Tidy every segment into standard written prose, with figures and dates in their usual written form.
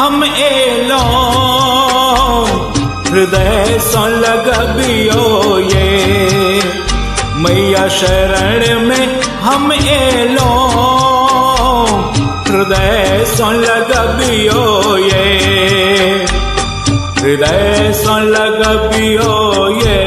हम एलो हृदय सो लगबियो ये मैया शरण में हम एलो हृदय सो लगबियो ये हृदय सो लगबियो ये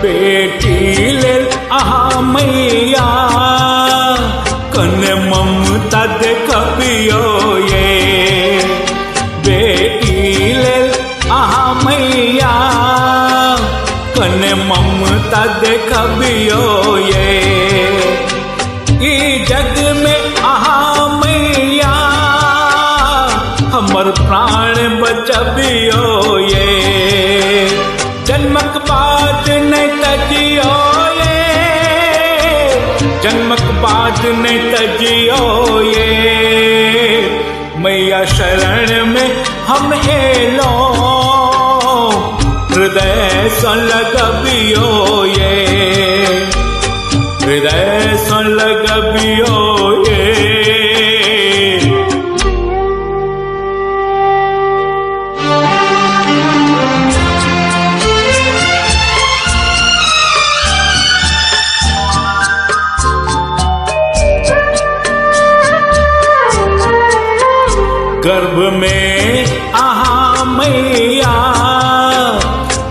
बेटी ले आहा मैया कन ममता देखबियो ये बेटी ले आहा मैया कन ममता देखबियो ये ई जग में आहा मैया हमर प्राण बचबियो ये जन्मक बाद नहीं तजियो ये जन्मक बाद नहीं तजियो ये मैया शरण में हम एलो हृदय सो लगबियो ये हृदय सो लगबियो ये गर्भ में आहा मैया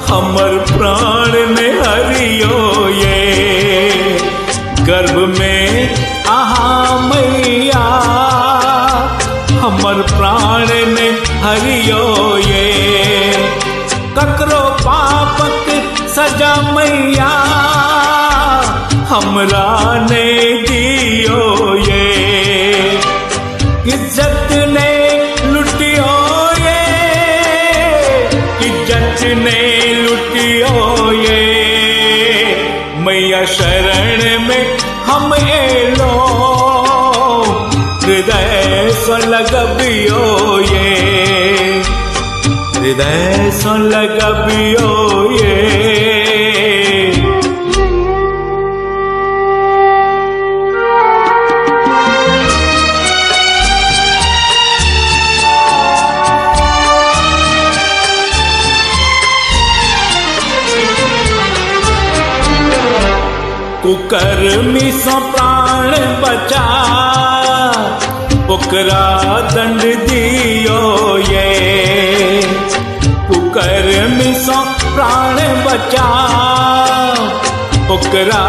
हमर प्राण में हरियो ये गर्भ में आहा मैया हमर प्राण में हरियो ये ककरो पापक सजा मैया हमरा ने दियो ये इज्जत ने ने लुटियो ये मैया शरण में हम एलो हृदय सो लगबियो ये हृदय सो लगबियो ये कुकर्मी सो प्राण बचा ओकरा दंड दियो ये कुकर्मी सो प्राण बचा ओकरा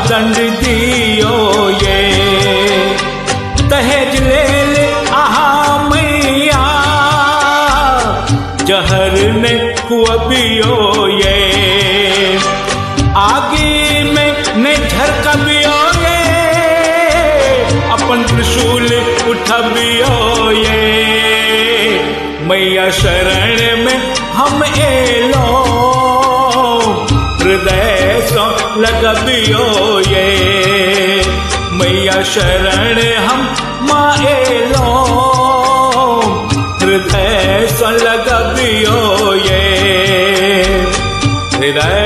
दंड दियो ये दहेज ले आहा मैया जहर ने खुअबियो ये आगे में ने झरकबियो ये अपन त्रिशूल उठबियो ये मैया शरण में हम एलो हृदय सो लगबियो ये मैया शरण हम माँ एलो हृदय सो लगबियो ये हृदय